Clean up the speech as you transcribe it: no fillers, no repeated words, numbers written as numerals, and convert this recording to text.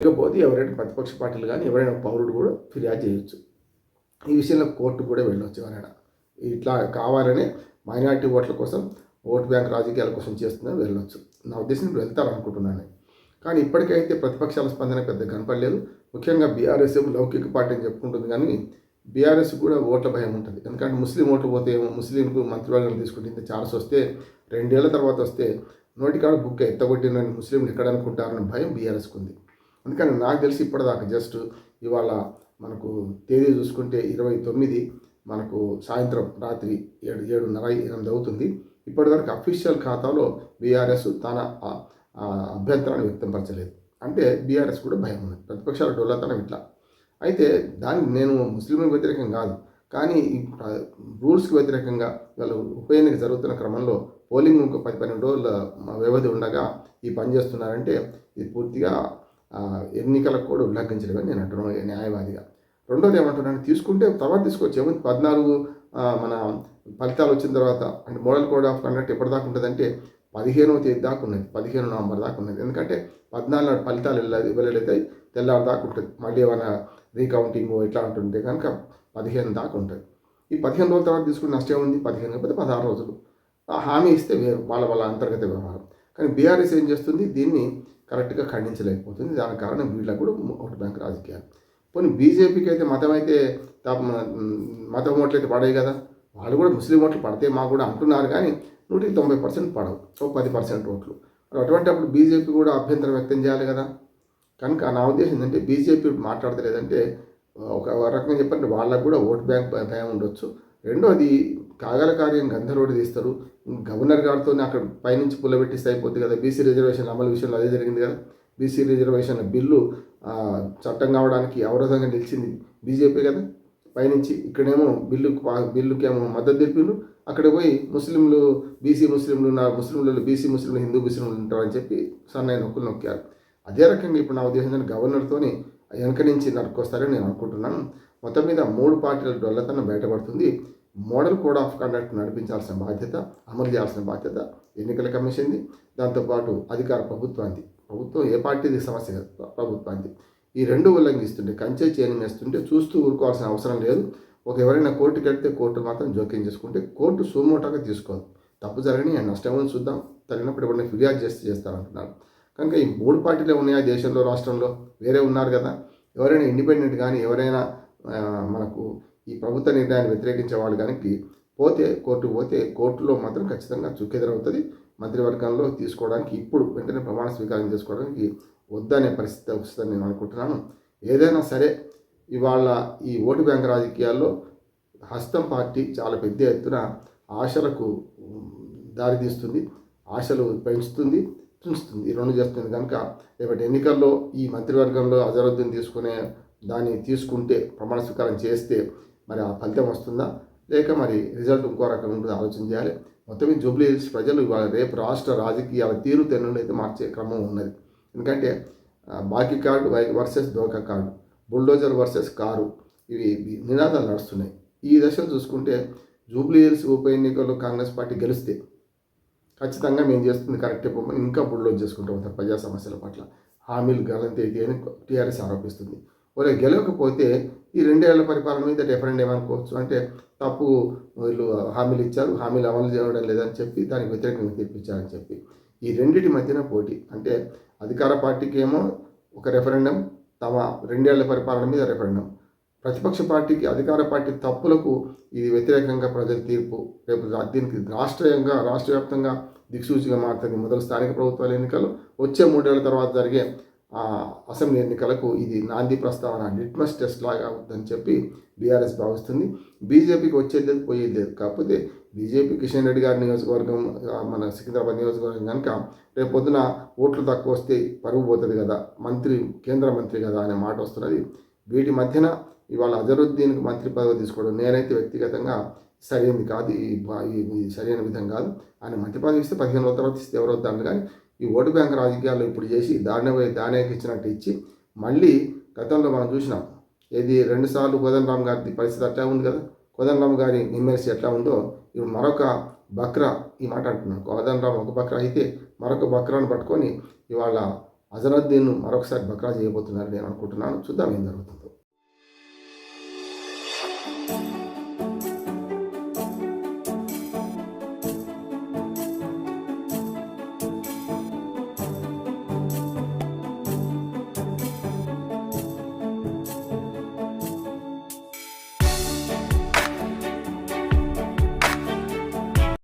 ఇకపోతే ఎవరైనా ప్రతిపక్ష పార్టీలు కానీ ఎవరైనా పౌరుడు కూడా ఫిర్యాదు చేయొచ్చు. ఈ విషయంలో కోర్టుకు కూడా వెళ్ళొచ్చు. ఎవరైనా ఇట్లా కావాలనే మైనారిటీ ఓట్ల కోసం ఓటు బ్యాంక్ రాజకీయాల కోసం చేస్తుందని వెళ్ళొచ్చు. నా ఉద్దేశం వెళ్తారనుకుంటున్నాను. కానీ ఇప్పటికైతే ప్రతిపక్షాల స్పందన పెద్ద కనపడలేదు. ముఖ్యంగా బీఆర్ఎస్ లౌకిక పార్టీ అని చెప్పుకుంటుంది, కానీ బీఆర్ఎస్ కూడా ఓట్ల భయం ఉంటుంది. ఎందుకంటే ముస్లిం ఓట్లు పోతే ఏమో, ముస్లింకు మంత్రివర్గం తీసుకుంటే ఇంత ఛాన్స్ వస్తే 2 ఏళ్ల తర్వాత వస్తే నోటికాడ బుక్క ఎత్తగొట్టిన ముస్లింలు ఎక్కడ అనుకుంటారన్న భయం బీఆర్ఎస్కు ఉంది. అందుకని నాకు తెలిసి ఇప్పటిదాకా జస్ట్ ఇవాళ మనకు తేదీ చూసుకుంటే 29 మనకు సాయంత్రం రాత్రి 7:30-8 అవుతుంది. ఇప్పటివరకు అఫీషియల్ ఖాతాలో బీఆర్ఎస్ తన అభ్యంతరాన్ని వ్యక్తపరచలేదు. అంటే బీఆర్ఎస్ కూడా భయం ఉంది. ప్రతిపక్షాల డొల్లతనం ఇట్లా. అయితే దానికి నేను ముస్లింలకు వ్యతిరేకం కాదు, కానీ ఈ రూల్స్కి వ్యతిరేకంగా వాళ్ళు ఉప ఎన్నిక జరుగుతున్న క్రమంలో పోలింగ్ ఇంకో 10-12 రోజుల వ్యవధి ఉండగా ఈ పని చేస్తున్నారంటే ఇది పూర్తిగా ఎన్నికలకు కూడా ఉల్లంఘించలేదని నేను అంటున్నాను న్యాయవాదిగా. రెండోది ఏమంటున్నాను, తీసుకుంటే తర్వాత తీసుకోవచ్చు. ఏముంది 14 మన ఫలితాలు వచ్చిన తర్వాత, అంటే మోడల్ కోడ్ ఆఫ్ కండక్ట్ ఎప్పటిదాకా ఉంటుందంటే 15వ తేదీ దాకా ఉన్నది, 15 నవంబర్ దాకా ఉన్నది. ఎందుకంటే 14 నాడు ఫలితాలు వెల్లడైతే తెల్లారి దాకా ఉంటుంది. మళ్ళీ ఏమైనా రీకౌంటింగ్ ఇట్లా ఉంటుంటే కనుక 15 దాకా ఉంటుంది. ఈ 15 రోజుల తర్వాత తీసుకుని నష్టం ఉంది. 15 కాకపోతే 16 రోజులు హామీ ఇస్తే వేరు, వాళ్ళ అంతర్గత వ్యవహారం. కానీ బీఆర్ఎస్ ఏం చేస్తుంది, దీన్ని కరెక్ట్గా ఖండించలేకపోతుంది. దానికి కారణం వీళ్ళకు కూడా ఓటు బ్యాంక్ రాజకీయాలు. పోనీ బీజేపీకి అయితే మతం ఓట్లు అయితే పడాయి కదా, వాళ్ళు కూడా ముస్లిం ఓట్లు పడితే మాకు కూడా అంటున్నారు, కానీ 190% పడవు, 10% ఓట్లు. అటువంటిప్పుడు బీజేపీ కూడా అభ్యంతరం వ్యక్తం చేయాలి కదా. కనుక నా ఉద్దేశం ఏంటంటే బీజేపీ మాట్లాడతలేదంటే ఒక రకంగా చెప్పండి వాళ్ళకు కూడా ఓటు బ్యాంక్ భయం ఉండొచ్చు. రెండోది కాగల కార్యం గంధరోడు తీస్తారు. గవర్నర్ గారితో అక్కడ పైనుంచి పుల్లబెట్టిస్తే అయిపోద్ది కదా. బీసీ రిజర్వేషన్ అమలు విషయంలో అదే జరిగింది కదా. బీసీ రిజర్వేషన్ బిల్లు చట్టం కావడానికి అవరోధంగా నిలిచింది బీజేపీ కదా పైనుంచి. ఇక్కడేమో బిల్లుకేమో మద్దతు తెలిపిండ్రు, అక్కడ పోయి ముస్లింలు బీసీ ముస్లింలు ఉన్నారు, ముస్లింలు బీసీ ముస్లింలు హిందూ ముస్లింలు ఉంటారని చెప్పి సన్నాయి నొక్కులు నొక్కారు. అదే రకంగా ఇప్పుడు నా ఉద్దేశం గవర్నర్తోని వెనక నుంచి నడుకొస్తారని నేను అనుకుంటున్నాను. మొత్తం మీద 3 పార్టీల డొల్లతనం బయటపడుతుంది. మోడల్ కోడ్ ఆఫ్ కండక్ట్ నడిపించాల్సిన బాధ్యత, అమలు చేయాల్సిన బాధ్యత ఎన్నికల కమిషన్ది, దాంతోపాటు అధికార ప్రభుత్వం ఏ పార్టీది సమస్య కాదు, ప్రభుత్వానికి. ఈ 2 ఉల్లంఘిస్తుంటే, కంచె చేయని వేస్తుంటే చూస్తూ ఊరుకోవాల్సిన అవసరం లేదు. ఎవరైనా కోర్టుకి వెళ్తే కోర్టు మాత్రం జోక్యం చేసుకుంటే కోర్టు సుమోటోగా తీసుకోదు. తప్పు జరగని నష్టమని చూద్దాం, తగినప్పుడు ఎవరైనా ఫిర్యాదు చేస్తారంటున్నారు. కనుక ఈ 3 పార్టీలే ఉన్నాయా దేశంలో, రాష్ట్రంలో, వేరే ఉన్నారు కదా. ఎవరైనా ఇండిపెండెంట్ కానీ ఎవరైనా మనకు ఈ ప్రభుత్వ నిర్ణయాన్ని వ్యతిరేకించే వాళ్ళు కానీ కోర్టుకు పోతే కోర్టులో మాత్రం ఖచ్చితంగా చుక్కెదురవుతుంది. మంత్రివర్గంలో తీసుకోవడానికి ఇప్పుడు వెంటనే ప్రమాణ స్వీకారం చేసుకోవడానికి వద్దనే పరిస్థితి వస్తుందని నేను అనుకుంటున్నాను. ఏదైనా సరే ఇవాళ ఈ ఓటు బ్యాంక్ రాజకీయాల్లో హస్తం పార్టీ చాలా పెద్ద ఎత్తున ఆశలకు దారితీస్తుంది, ఆశలు పెంచుతుంది, తుంచుతుంది. ఈ 2 చేస్తుంది. కనుక రేపటి ఎన్నికల్లో ఈ మంత్రివర్గంలో అజరుద్దీన్ దాన్ని తీసుకుంటే ప్రమాణ స్వీకారం చేస్తే మరి ఆ ఫలితం వస్తుందా, లేక మరి రిజల్ట్ ఇంకో రకంగా ఉంటుందో ఆలోచన చేయాలి. మొత్తం ఈ జూబ్లీ హిల్స్ ప్రజలు ఇవాళ రేపు రాష్ట్ర రాజకీయాల తీరుతెన్నులు అయితే మార్చే క్రమం ఉన్నది. ఎందుకంటే బాకీ కార్డు వర్సెస్ దోకా కార్డు, బుల్డోజర్ వర్సెస్ కారు, ఇవి నినాదాలు నడుస్తున్నాయి. ఈ దశలో చూసుకుంటే జూబ్లీ హిల్స్ ఉప ఎన్నికల్లో కాంగ్రెస్ పార్టీ గెలిస్తే ఖచ్చితంగా మేము చేస్తుంది కరెక్టే పోమని ఇంకా బుల్డోజ్ చేసుకుంటూ ఉంటారు. ప్రజా సమస్యల పట్ల హామీలు గలంతేది అని టీఆర్ఎస్ ఆరోపిస్తుంది. గెలవకపోతే ఈ 2 ఏళ్ల పరిపాలన మీద రెఫరెండం అనుకోవచ్చు. అంటే తప్పు, వీళ్ళు హామీలు ఇచ్చారు, హామీలు అమలు చేయడం లేదని చెప్పి దానికి వ్యతిరేకంగా తీర్పిచ్చారని చెప్పి ఈ రెండింటి మధ్యన పోటీ. అంటే అధికార పార్టీకి ఏమో ఒక రెఫరెండం, తమ 2 ఏళ్ల పరిపాలన మీద రెఫరెండం. ప్రతిపక్ష పార్టీకి అధికార పార్టీ తప్పులకు ఇది వ్యతిరేకంగా ప్రజల తీర్పు. రేపు దీనికి రాష్ట్రవ్యాప్తంగా దిక్సూచిగా మారుతుంది. మొదలు స్థానిక ప్రభుత్వాల ఎన్నికలు, వచ్చే 3 ఏళ్ల తర్వాత జరిగే అసెంబ్లీ ఎన్నికలకు ఇది నాంది ప్రస్తావన, లిట్మస్ టెస్ట్ లాగా అవుతుందని చెప్పి బీఆర్ఎస్ భావిస్తుంది. బీజేపీకి వచ్చేది లేదు, పోయేది లేదు. కాకపోతే బీజేపీ కిషన్ రెడ్డి గారి నియోజకవర్గం, మన సికింద్రాబాద్ నియోజకవర్గం కనుక రేపు పొద్దున ఓట్లు తక్కువ వస్తే పరుగు పోతుంది కదా, కేంద్ర మంత్రి కదా అనే మాట వస్తున్నది. వీటి మధ్యన ఇవాళ అజరుద్దీన్కి మంత్రి పదవి తీసుకోవడం నేనైతే వ్యక్తిగతంగా సరైనది కాదు, ఈ సరైన విధం కాదు. ఆయన మంత్రి పదవి ఇస్తే 15 రోజుల తర్వాత ఇస్తే ఎవరొద్దాను, కానీ ఈ ఓటు బ్యాంక్ రాజకీయాల్లో ఇప్పుడు చేసి దానికి ఇచ్చినట్టు ఇచ్చి మళ్ళీ గతంలో మనం చూసినాం. ఏది 2 సార్లు కోదండరామ్ గారి పరిస్థితి అట్లా ఉంది కదా. కోదండరామ్ గారి ఎమ్మెల్సీ ఎట్లా ఉందో ఇప్పుడు మరొక బక్రా, ఈ మాట అంటున్నాను. కోదండరామ్ ఒక బక్రా అయితే మరొక బక్రాను పట్టుకొని ఇవాళ అజరుద్దీన్ మరొకసారి బక్రా చేయబోతున్నారు నేను అనుకుంటున్నాను. చూద్దాం ఏం జరుగుతుందో.